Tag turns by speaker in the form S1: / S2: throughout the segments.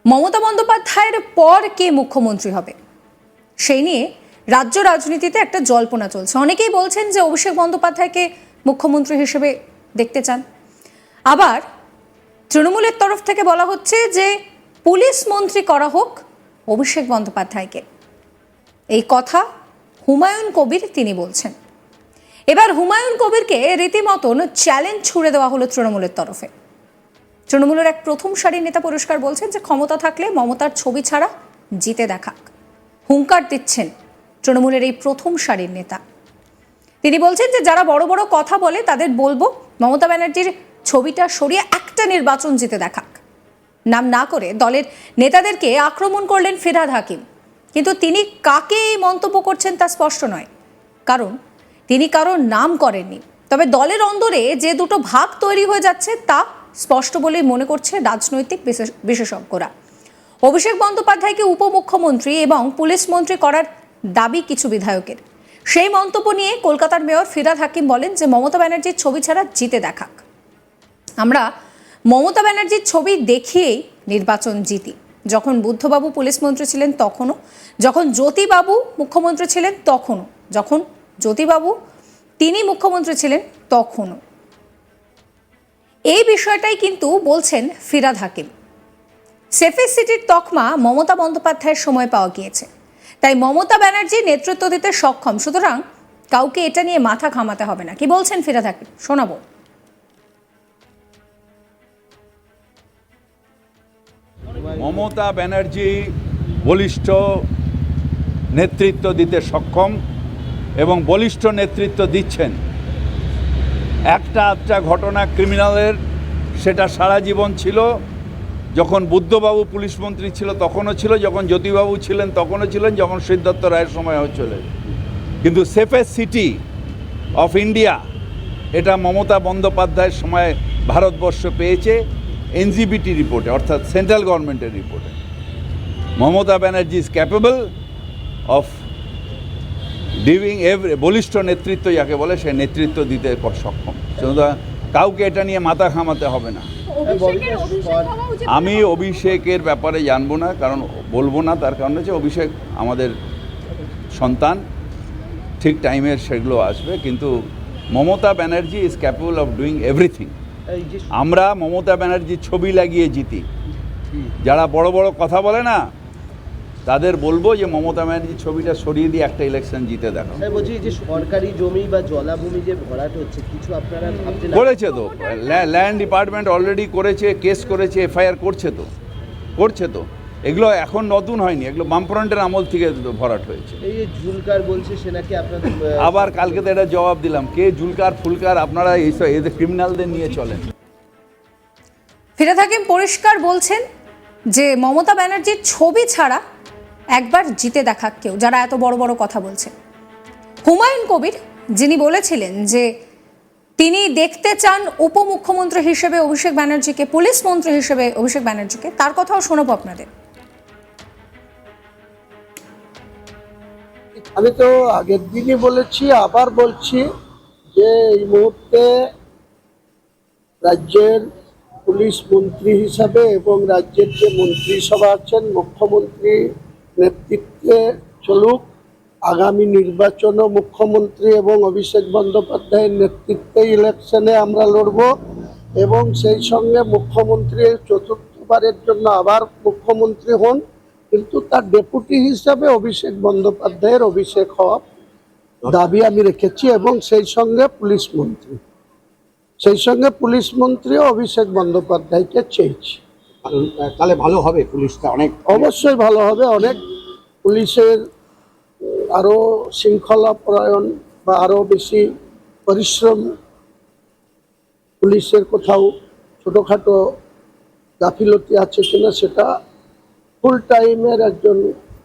S1: মমতা বন্দ্যোপাধ্যায়ের পর কে মুখ্যমন্ত্রী হবে সেই নিয়ে রাজ্য রাজনীতিতে একটা জল্পনা চলছে। অনেকেই বলছেন যে অভিষেক বন্দ্যোপাধ্যায়কে মুখ্যমন্ত্রী হিসেবে দেখতে চান, আবার তৃণমূলের তরফ থেকে বলা হচ্ছে যে পুলিশ মন্ত্রী করা হোক অভিষেক বন্দ্যোপাধ্যায়কে। এই কথা হুমায়ুন কবির তিনি বলছেন। এবার হুমায়ুন কবিরকে রীতিমতন চ্যালেঞ্জ ছুড়ে দেওয়া হলো তৃণমূলের তরফে। তৃণমূলের এক প্রথম সারির নেতা পরিষ্কার বলছেন যে ক্ষমতা থাকলে মমতার ছবি ছাড়া জিতে দেখাক। হুঙ্কার দিচ্ছেন তৃণমূলের এই প্রথম সারির নেতা। তিনি বলছেন যে যারা বড় বড় কথা বলে তাদের বলবো মমতা ব্যানার্জির ছবিটা সরিয়ে একটা নির্বাচন জিতে দেখাক। নাম না করে দলের নেতাদেরকে আক্রমণ করলেন ফিরহাদ হাকিম, কিন্তু তিনি কাকে এই মন্তব্য করছেন তা স্পষ্ট নয়, কারণ তিনি কারোর নাম করেননি। তবে দলের অন্দরে যে দুটো ভাগ তৈরি হয়ে যাচ্ছে তা স্পষ্ট বলেই মনে করছে রাজনৈতিক বিশেষজ্ঞরা। অভিষেক বন্দ্যোপাধ্যায়কে উপমুখ্যমন্ত্রী এবং পুলিশ মন্ত্রী করার দাবি কিছু বিধায়কের। সেই মন্তব্য নিয়ে কলকাতার মেয়র ফিরহাদ হাকিম বলেন যে মমতা ব্যানার্জির ছবি ছাড়া জিতে দেখাক। আমরা মমতা ব্যানার্জির ছবি দেখিয়েই নির্বাচন জিতি। যখন বুদ্ধবাবু পুলিশ মন্ত্রী ছিলেন তখনও, যখন জ্যোতিবাবু মুখ্যমন্ত্রী ছিলেন তখনও, যখন জ্যোতিবাবু তিনি মুখ্যমন্ত্রী ছিলেন তখনও। এই বিষয়টাই কিন্তু বলছেন ফিরহাদ হাকিম। সেফের সিটির তকমা মমতা বন্দ্যোপাধ্যায়ের সময় পাওয়া গিয়েছে, তাই মমতা ব্যানার্জি নেতৃত্ব দিতে সক্ষম, সুতরাং কাউকে এটা নিয়ে মাথা ঘামাতে হবে না। কি বলছেন ফিরহাদ হাকিম, শোনাবো।
S2: মমতা ব্যানার্জি বলিষ্ঠ নেতৃত্ব দিতে সক্ষম এবং বলিষ্ঠ নেতৃত্ব দিচ্ছেন। একটা ঘটনা ক্রিমিনালের, সেটা সারা জীবন ছিল। যখন বুদ্ধবাবু পুলিশ মন্ত্রী ছিল তখনও ছিল, যখন জ্যোতিবাবু ছিলেন তখনও ছিলেন, যখন সিদ্ধার্থ রায়ের সময় চলে। কিন্তু সেফেস্ট সিটি অফ ইন্ডিয়া এটা মমতা বন্দ্যোপাধ্যায়ের সময় ভারতবর্ষ পেয়েছে এনজিবিটি রিপোর্টে, অর্থাৎ সেন্ট্রাল গভর্নমেন্টের রিপোর্টে। Mamata Banerjee is capable of ডিভিং বলিষ্ঠ নেতৃত্ব যাকে বলে, সে নেতৃত্ব দিতে সক্ষম। সুতরাং কাউকে এটা নিয়ে মাথা ঘামাতে হবে না। আমি অভিষেকের ব্যাপারে জানবো না, কারণ বলবো না, তার কারণ হচ্ছে অভিষেক আমাদের সন্তান, ঠিক টাইমের সেগুলো আসবে। কিন্তু Mamata Banerjee is capable of doing everything. আমরা মমতা ব্যানার্জির ছবি লাগিয়ে জিতি। যারা বড় বড় কথা বলে না তাদের বলবো যে মমতা ব্যানার্জির ছবিটা সরিয়ে দিয়ে একটা ইলেকশন জিতে দেখো।
S3: বলছি যে সরকারি জমি বা জলাভূমি যে ভরাট হচ্ছে, কিছু আপনারা ভাবছেন?
S2: করেছে তো, ল্যান্ড ডিপার্টমেন্ট অলরেডি করেছে, কেস করেছে, এফআইআর করছে তো। এগুলো এখন নতুন হয়নি, এগুলো বামফ্রন্টের আমল থেকে ভরাট হয়েছে।
S3: এই যে জুলকার বলছে সেনাকে আপনাদের
S2: আবার কালকে তো এটা জবাব দিলাম, কে জুলকার ফুলকার, আপনারা এইসব এদের ক্রিমিনালদের নিয়ে চলেন।
S1: ফিরহাদ হাকিম পরিষ্কার বলছেন যে মমতা ব্যানার্জির ছবি ছাড়া একবার জিতে দেখাক কেউ, যারা এত বড় বড় কথা বলছে। হুমায়ুন কবির যিনি বলেছিলেন যে তিনি দেখতে চান উপমুখ্যমন্ত্রী হিসেবে অভিষেক ব্যানার্জিকে, পুলিশ মন্ত্রী হিসেবে অভিষেক ব্যানার্জিকে, তার কথাও শোনাবো আপনাদের।
S4: আমি তো আগের দিনই বলেছি, আবার বলছি যে এই মুহূর্তে রাজ্যের পুলিশ মন্ত্রী হিসাবে এবং রাজ্যের যে মন্ত্রিসভা আছেন মুখ্যমন্ত্রী নেতৃত্বে চলুক। আগামী নির্বাচনও মুখ্যমন্ত্রী এবং অভিষেক বন্দ্যোপাধ্যায়ের নেতৃত্বে ইলেকশনে আমরা লড়ব এবং সেই সঙ্গে মুখ্যমন্ত্রী চতুর্থবারের জন্য আবার মুখ্যমন্ত্রী হন, কিন্তু তার ডেপুটি হিসাবে অভিষেক বন্দ্যোপাধ্যায়ের অভিষেক হওয়ার দাবি আমি রেখেছি এবং সেই সঙ্গে পুলিশ মন্ত্রীও অভিষেক বন্দ্যোপাধ্যায়কে চেয়েছি।
S5: তাহলে ভালো হবে, পুলিশটা অনেক,
S4: অবশ্যই ভালো হবে। অনেক পুলিশের আরও শৃঙ্খলা পরায়ণ বা আরও বেশি পরিশ্রম, পুলিশের কোথাও ছোটোখাটো গাফিলতি আছে কিনা সেটা ফুল টাইমের একজন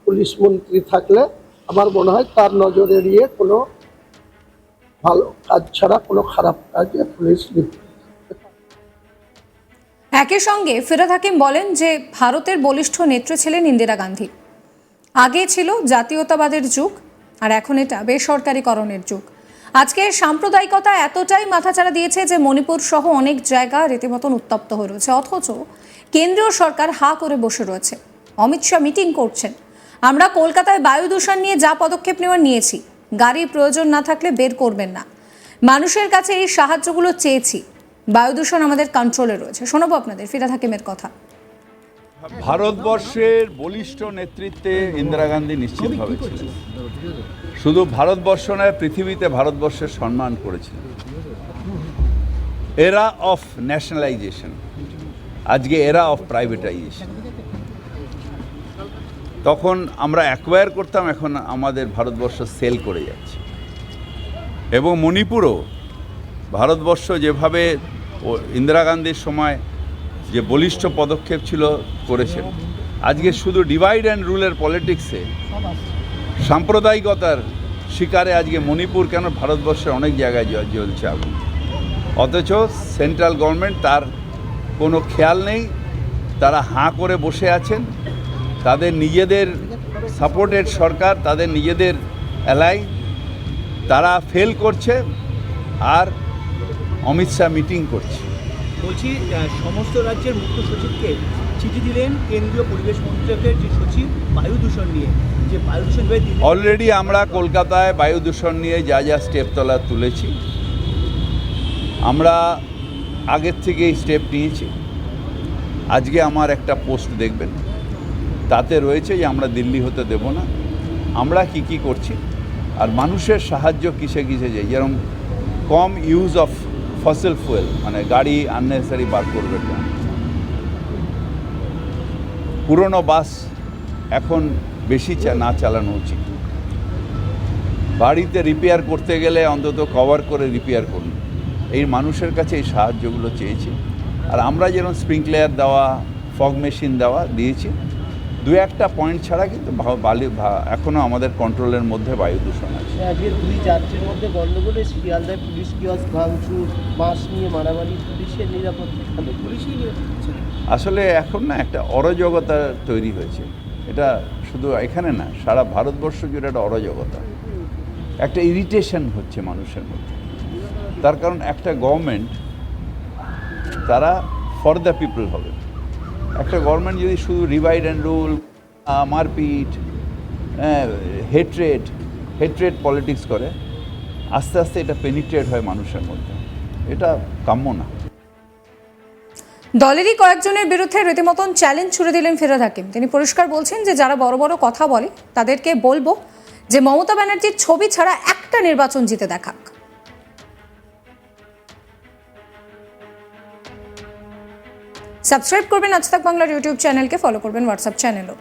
S4: পুলিশ মন্ত্রী থাকলে আমার মনে হয় তার নজরে এড়িয়ে কোনো ভালো কাজ ছাড়া কোনো খারাপ কাজে পুলিশ লিপ্ত।
S1: একই সঙ্গে ফিরহাদ হাকিম বলেন যে ভারতের বলিষ্ঠ নেত্রী ছিলেন ইন্দিরা গান্ধী। আগে ছিল জাতীয়তাবাদের যুগ, আর এখন এটা বেসরকারীকরণের যুগ। আজকে সাম্প্রদায়িকতা এতটাই মাথাচাড়া দিয়েছে যে মণিপুর সহ অনেক জায়গা রীতিমতন উত্তপ্ত হয়ে রয়েছে, অথচ কেন্দ্রীয় সরকার হা করে বসে রয়েছে। অমিত শাহ মিটিং করছেন। আমরা কলকাতায় বায়ু দূষণ নিয়ে যা পদক্ষেপ নেওয়ার নিয়েছি, গাড়ির প্রয়োজন না থাকলে বের করবেন না। মানুষের কাছে এই সাহায্যগুলো চেয়েছি। বায়ু দূষণ আমাদের কন্ট্রোলে রয়েছে। শোনাবো আপনাদের ফিরহাদ হাকিমের কথা।
S2: ভারতবর্ষের বলিষ্ঠ নেতৃত্বে ইন্দিরা গান্ধী নিশ্চিতভাবে ছিলেন। শুধু ভারতবর্ষ নয়, পৃথিবীতে ভারতবর্ষের সম্মান করেছিলেন। এরা অফ ন্যাশনালাইজেশন, আজকে এরা অফ প্রাইভেটাইজেশন। তখন আমরা অ্যাকোয়ার করতাম, এখন আমাদের ভারতবর্ষ সেল করে যাচ্ছে। এবং মণিপুরও ভারতবর্ষ যেভাবে ইন্দিরা গান্ধীর সময় যে বলিষ্ঠ পদক্ষেপ ছিল করেছেন, আজকে শুধু ডিভাইড অ্যান্ড রুলের পলিটিক্সে সাম্প্রদায়িকতার শিকারে আজকে মণিপুর কেন ভারতবর্ষের অনেক জায়গায় জ্বলছে আগুন। অথচ সেন্ট্রাল গভর্নমেন্ট তার কোনো খেয়াল নেই, তারা হাঁ করে বসে আছেন। তাদের নিজেদের সাপোর্টেড সরকার, তাদের নিজেদের অ্যালাই, তারা ফেল করছে আর অমিত শাহ মিটিং করছে।
S6: বলছি, সমস্ত রাজ্যের মুখ্য সচিবকে চিঠি দিলেন কেন্দ্রীয় পরিবেশ মন্ত্রকের যে সচিব বায়ু দূষণ নিয়ে, যে বায়ু দূষণ
S2: অলরেডি আমরা কলকাতায় বায়ু দূষণ নিয়ে যা যা স্টেপ তুলেছি, আমরা আগের থেকেই স্টেপ নিয়েছি। আজকে আমার একটা পোস্ট দেখবেন, তাতে রয়েছে যে আমরা দিল্লি হতে দেব না, আমরা কি করছি আর মানুষের সাহায্য কিসে যাই। যেরকম কম ইউজ অফ ফসিল ফুয়েল, মানে গাড়ি আননেসেসারি বার করবেন না। পুরনো বাস এখন বেশি না চালানো উচিত। বাড়িতে রিপেয়ার করতে গেলে অন্তত কভার করে রিপেয়ার করুন। এই মানুষের কাছে এই সাহায্যগুলো চেয়েছি। আর আমরা যেরকম স্প্রিংকলার দেওয়া, ফগ মেশিন দিয়েছি। দু একটা পয়েন্ট ছাড়া কিন্তু এখনও আমাদের কন্ট্রোলের মধ্যে বায়ু দূষণ আছে।
S3: আজকে 2 যাত্রীর মধ্যে গণ্ডগোলে শিয়ালদায় পুলিশ কিয়স্ক ভাঙচুর, বাস নিয়ে মারামারি, পুলিশের নিরাপত্তা, পুলিশই
S2: আসলে এখন না একটা অরাজকতা তৈরি হয়েছে। এটা শুধু এখানে না, সারা ভারতবর্ষ জুড়ে একটা অরাজকতা, একটা ইরিটেশন হচ্ছে মানুষের মধ্যে। তার কারণ একটা গভর্নমেন্ট তারা ফর দ্য পিপল হবে। একটা গভর্নমেন্ট যদি শুধু ডিভাইড অ্যান্ড রুল, মারপিট, হেট্রেড পলিটিক্স করে, আস্তে আস্তে এটা পেনিট্রেট হয় মানুষের মধ্যে। এটা কাম্য না।
S1: দলেরই কয়েকজনের বিরুদ্ধে রীতিমতন চ্যালেঞ্জ ছুড়ে দিলেন ফিরহাদ হাকিম। তিনি পরিষ্কার বলছেন যে যারা বড় বড় কথা বলে তাদেরকে বলবো যে মমতা ব্যানার্জির ছবি ছাড়া একটা নির্বাচন জিতে দেখাক। সাবস্ক্রাইব করবেন আজ তাক বাংলার ইউটিউব চ্যানেলকে, ফলো করবেন হোয়াটসঅ্যাপ চ্যানেলও।